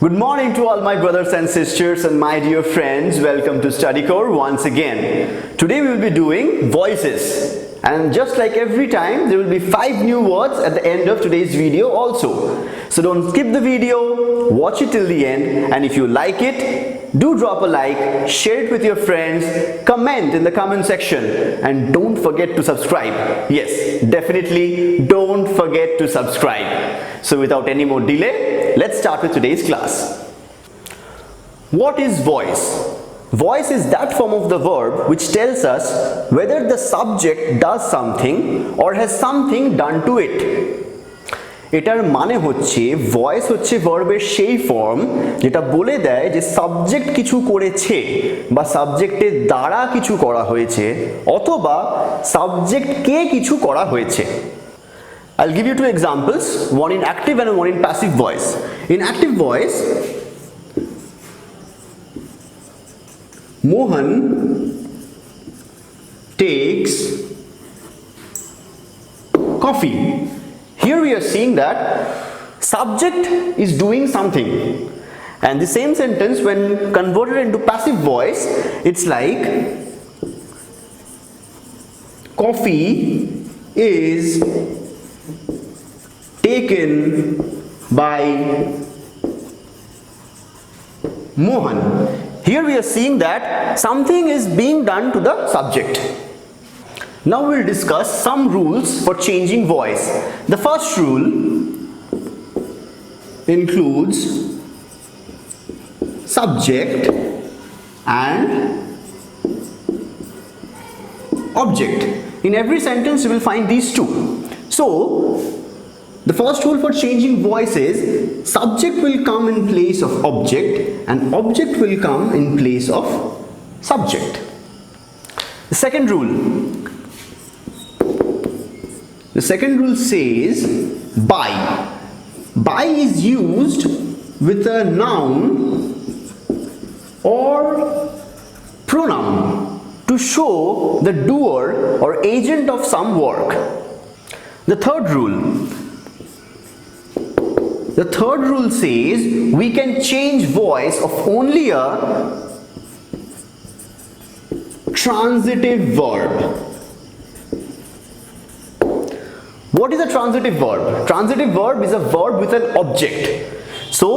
Good morning to all my brothers and sisters and my dear friends. Welcome to Study Core once again. Today we will be doing voices, and just like every time there will be 5 new words at the end of today's video also. So don't skip the video, watch it till the end, and if you like it, do drop a like, share it with your friends, comment in the comment section, and don't forget to subscribe. Yes, definitely don't forget to subscribe. So without any more delay, let's start with today's class. What is voice? Voice is that form of the verb which tells us whether the subject does something or has something done to it. এটার মানে হচ্ছে voice হচ্ছে ভার্বের সেই form যেটা বলে দেয় যে সাবজেক্ট কিছু করেছে বা সাবজেক্টের দ্বারা কিছু করা হয়েছে অথবা সাবজেক্টকে কিছু করা হয়েছে। I'll give you 2 examples, one in active and one in passive voice. In active voice, Mohan takes coffee. Here we are seeing that subject is doing something, and the same sentence when converted into passive voice, it's like coffee is taken by Mohan. Here we are seeing that something is being done to the subject. Now we will discuss some rules for changing voice. The first rule includes subject and object. In every sentence you will find these two. So the first rule for changing voice is subject will come in place of object and object will come in place of subject. The second rule says by. By is used with a noun or pronoun to show the doer or agent of some work. The third rule says we can change voice of only a transitive verb. What is a transitive verb? Transitive verb is a verb with an object. So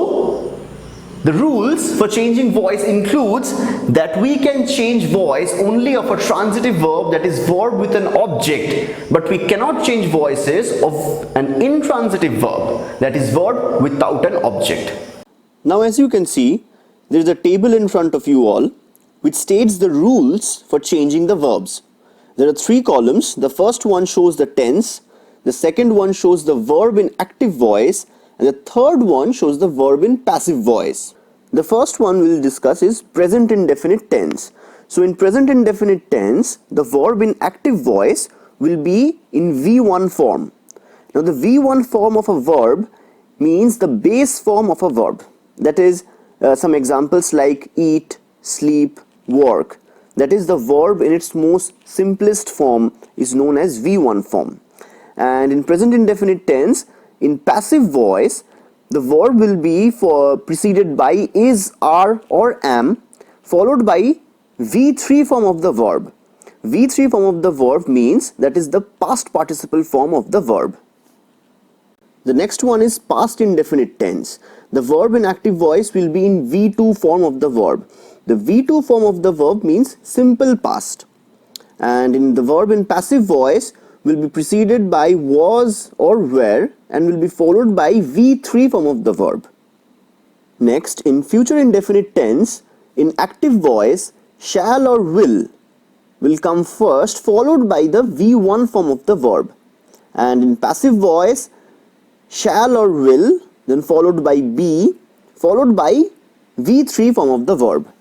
the rules for changing voice includes that we can change voice only of a transitive verb, that is verb with an object, but we cannot change voices of an intransitive verb, that is verb without an object. Now as you can see, there is a table in front of you all which states the rules for changing the verbs. There are 3 columns. The first one shows the tense, the second one shows the verb in active voice, and the third one shows the verb in passive voice. The first one we'll discuss is present indefinite tense. So in present indefinite tense, the verb in active voice will be in V1 form. Now the V1 form of a verb means the base form of a verb. That is some examples like eat, sleep, work. That is the verb in its most simplest form is known as V1 form. And in present indefinite tense, in passive voice, the verb will be preceded by is, are or am, followed by V3 form of the verb. V3 form of the verb means that is the past participle form of the verb. The next one is past indefinite tense. The verb in active voice will be in V2 form of the verb. The V2 form of the verb means simple past. And in the verb in passive voice will be preceded by was or were and will be followed by V3 form of the verb. Next, in future indefinite tense, in active voice, shall or will come first, followed by the V1 form of the verb. And in passive voice, shall or will, then followed by be, followed by V3 form of the verb.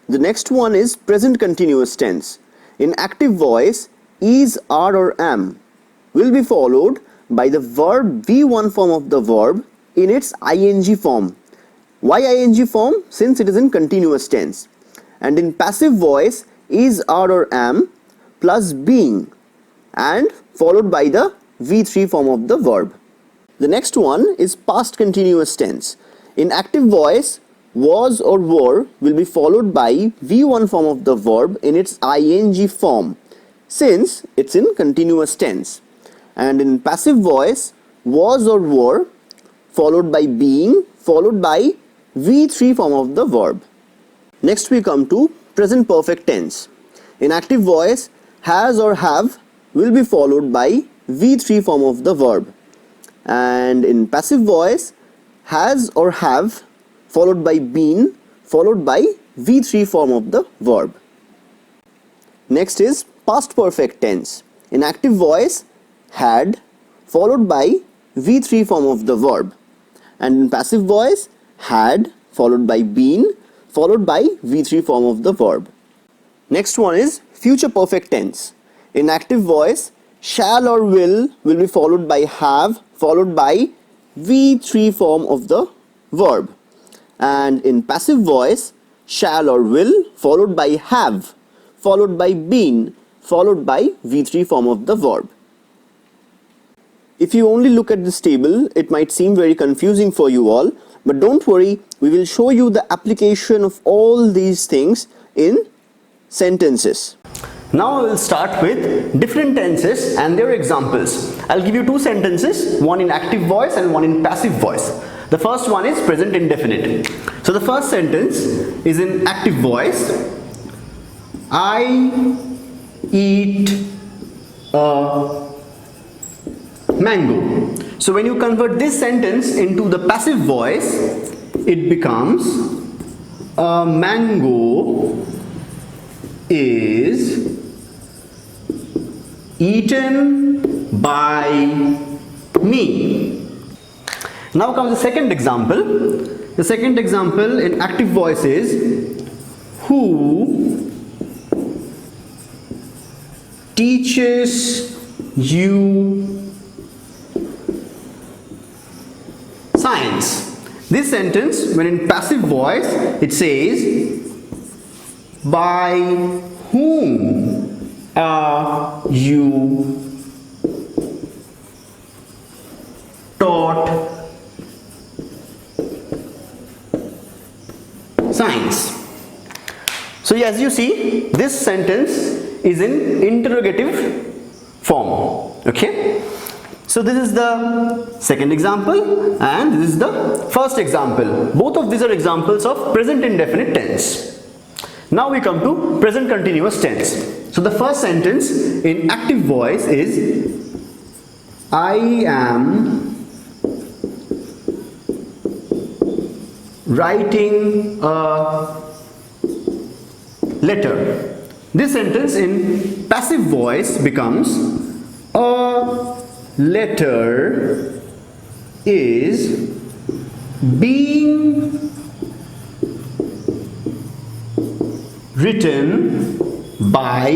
The next one is present continuous tense. In active voice, is, are or am will be followed by the verb V1 form of the verb in its ing form. Why ing form? Since it is in continuous tense. And in passive voice, is, are or am plus being and followed by the V3 form of the verb. The next one is past continuous tense. In active voice, was or were will be followed by V1 form of the verb in its ing form, since it's in continuous tense. And in passive voice, was or were followed by being followed by V3 form of the verb. Next we come to present perfect tense. In active voice, has or have will be followed by V3 form of the verb. And in passive voice, has or have followed by been followed by V3 form of the verb. Next is past perfect tense. In active voice, had followed by V3 form of the verb. And in passive voice, had followed by been followed by V3 form of the verb. Next one is future perfect tense. In active voice, shall or will be followed by have followed by V3 form of the verb. And in passive voice, shall or will followed by have followed by been followed by V3 form of the verb. If you only look at this table, it might seem very confusing for you all, but don't worry, we will show you the application of all these things in sentences. Now I will start with different tenses and their examples. I'll give you two sentences, one in active voice and one in passive voice. The first one is present indefinite. So the first sentence is in active voice. I eat a mango. So when you convert this sentence into the passive voice, it becomes a mango is eaten by me. Now comes the second example. The second example in active voice is who teaches you science. This sentence, when in passive voice, it says by whom are you taught science? So as you see, this sentence is in interrogative form. Okay, so this is the second example and this is the first example. Both of these are examples of present indefinite tense. Now we come to present continuous tense. So the first sentence in active voice is I am writing a letter. This sentence in passive voice becomes a letter is being written by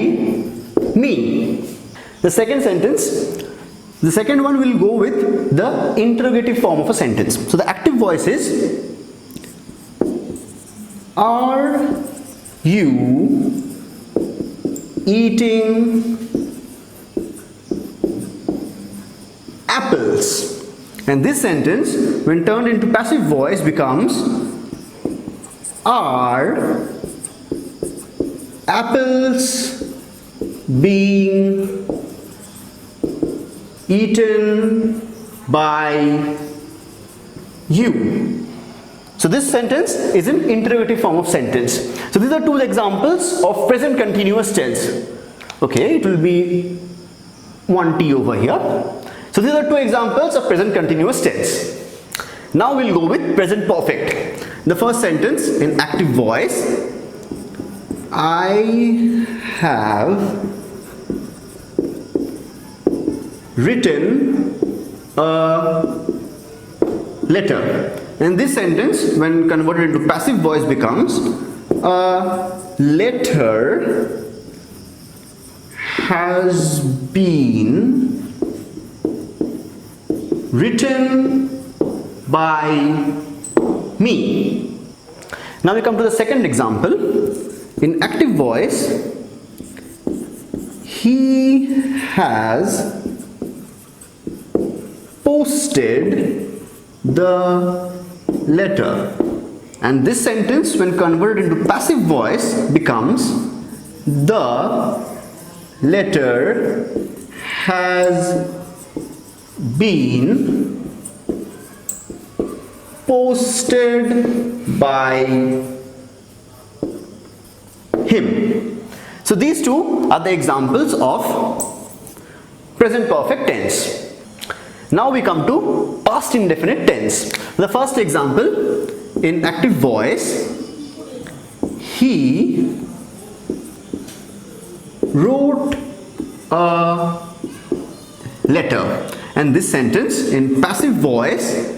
me. The second sentence, the second one will go with the interrogative form of a sentence. So the active voice is are you eating apples? And this sentence, when turned into passive voice, becomes are apples being eaten by you? So this sentence is an interrogative form of sentence. So these are two examples of present continuous tense. Okay, it will be 1T over here. So these are two examples of present continuous tense. Now we'll go with present perfect. The first sentence in active voice, I have written a letter. And this sentence, when converted into passive voice, becomes a letter has been written by me. Now we come to the second example. In active voice, he has posted the letter. And this sentence, when converted into passive voice, becomes the letter has been posted by him. So these two are the examples of present perfect tense. Now we come to past indefinite tense. The first example, in active voice, he wrote a letter. And this sentence, in passive voice,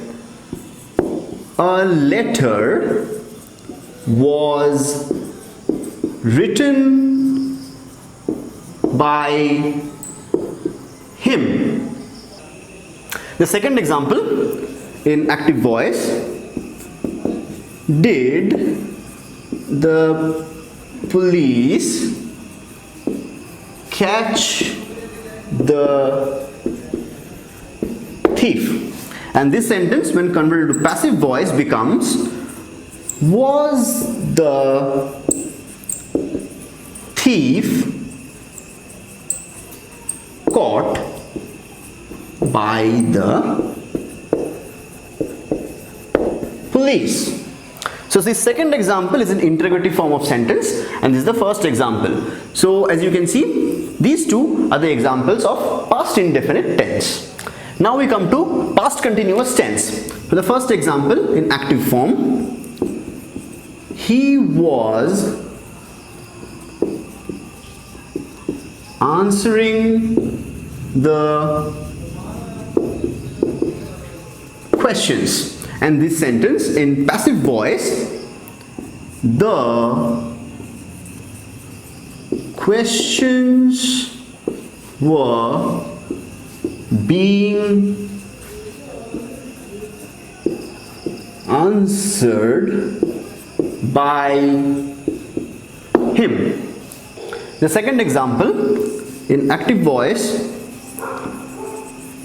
a letter was written by him. The second example, in active voice, did the police catch the thief? And this sentence, when converted to passive voice, becomes was the thief caught by the police? So this second example is an interrogative form of sentence, and this is the first example. So as you can see, these two are the examples of past indefinite tense. Now we come to past continuous tense. For the first example, in active form, he was answering the questions. And this sentence, in passive voice, the questions were being answered by him. The second example, in active voice,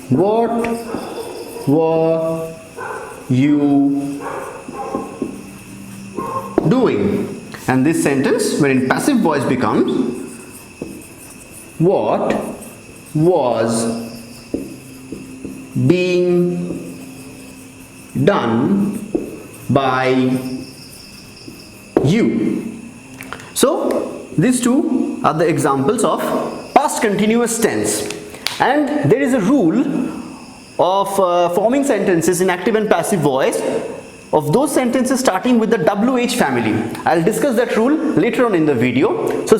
what were you doing? And this sentence, when in passive voice, becomes what was being done by you. So these two are the examples of past continuous tense. And there is a rule of forming sentences in active and passive voice of those sentences starting with the WH family. I'll discuss that rule later on in the video. So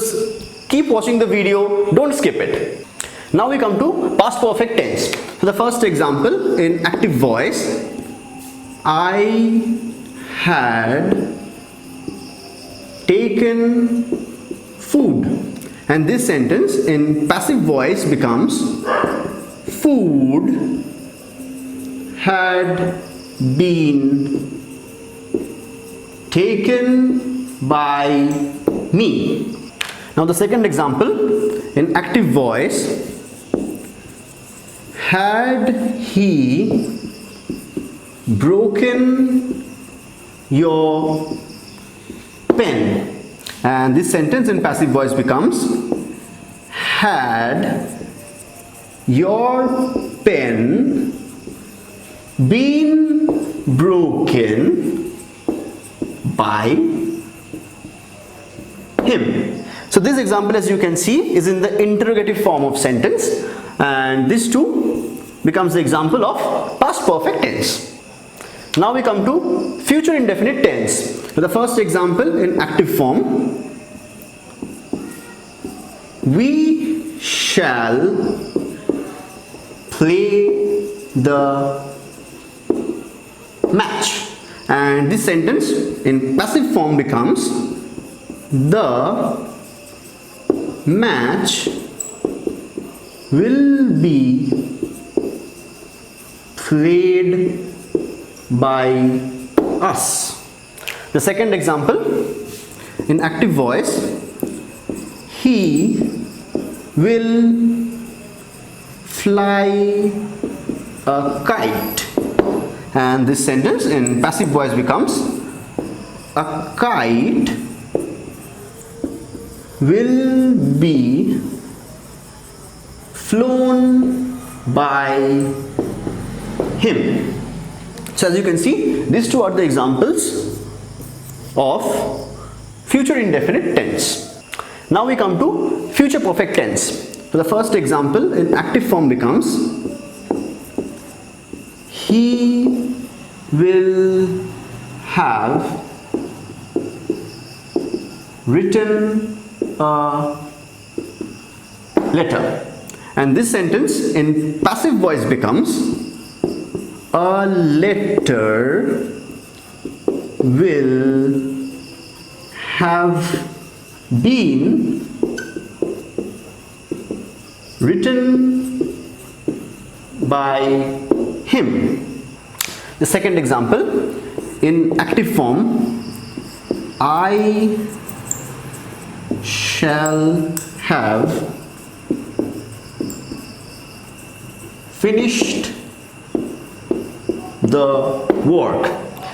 keep watching the video, don't skip it. Now we come to past perfect tense. So the first example, in active voice, I had taken food. And this sentence, in passive voice, becomes food had been taken by me. Now the second example, in active voice, had he broken your pen? And this sentence in passive voice becomes had your pen been broken by him. So this example, as you can see, is in the interrogative form of sentence, and this too becomes the example of past perfect tense. Now we come to future indefinite tense. The first example, in active form, we shall play the match. And this sentence in passive form becomes the match will be played by us. The second example, in active voice, he will fly a kite. and this sentence in passive voice becomes a kite will be flown by him. So as you can see, these two are the examples of future indefinite tense. Now we come to future perfect tense. So the first example in active form becomes he will have written a letter, and this sentence in passive voice becomes a letter will have been written by him. The second example in active form, I shall have finished the work,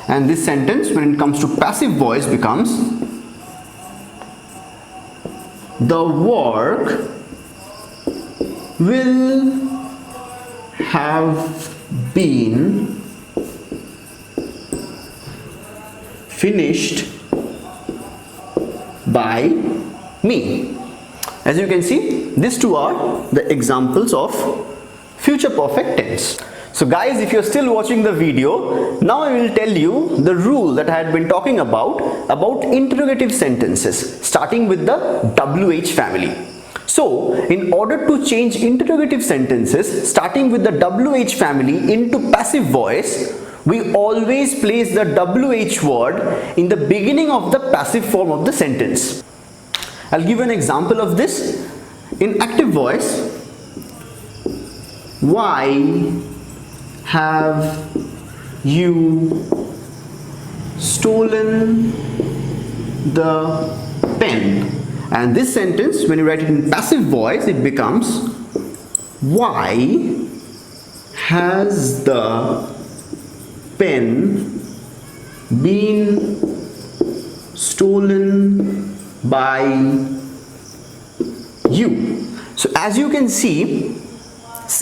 and this sentence when it comes to passive voice becomes the work will have been finished by me. As you can see, these two are the examples of future perfect tense. So guys, if you're still watching the video, now I will tell you the rule that I had been talking about interrogative sentences starting with the WH family. So in order to change interrogative sentences starting with the WH family into passive voice, we always place the WH word in the beginning of the passive form of the sentence. I'll give you an example of this. In active voice, why have you stolen the pen? And this sentence, when you write it in passive voice, it becomes why has the pen been stolen by you? So as you can see,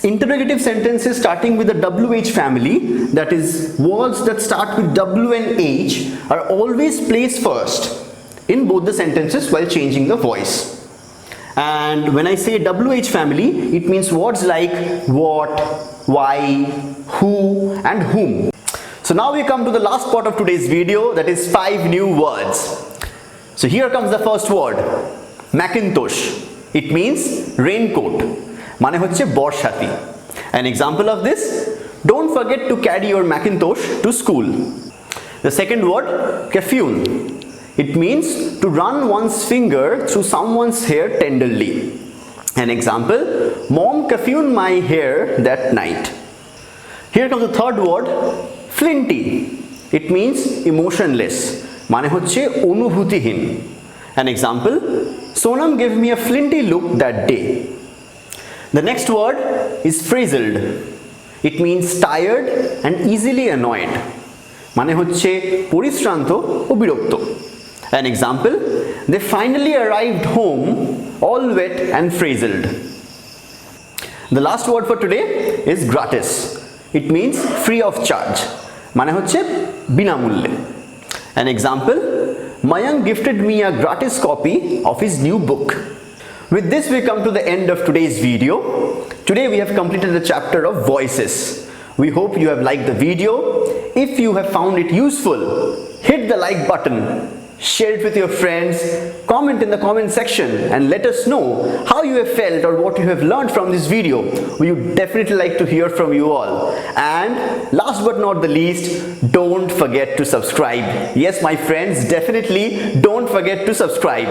interrogative sentences starting with the WH family, that is words that start with W and H, are always placed first in both the sentences while changing the voice. And when I say WH family, it means words like what, why, who and whom. So now we come to the last part of today's video, that is 5 new words. So here comes the first word, Macintosh. It means raincoat. Mane hocche borshati. An example of this, don't forget to carry your Macintosh to school. The second word, caffeine. It means to run one's finger through someone's hair tenderly. An example, mom caffeined my hair that night. Here comes the third word, flinty. It means emotionless. Mane hocche onubhutihin. An example, Sonam gave me a flinty look that day. The next word is frazzled. It means tired and easily annoyed. Mane hocche porishranto o birokto. An example, they finally arrived home all wet and frazzled. The last word for today is gratis. It means free of charge. Mane hocche binamulye. An example, Mayank gifted me a gratis copy of his new book. With this we come to the end of today's video. Today we have completed the chapter of voices. We hope you have liked the video. If you have found it useful, hit the like button, share it with your friends, comment in the comment section and let us know how you have felt or what you have learned from this video. We would definitely like to hear from you all. And last but not the least, don't forget to subscribe. Yes, my friends, definitely don't forget to subscribe.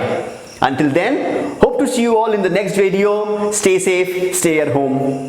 Until then, hope to see you all in the next video. Stay safe, stay at home.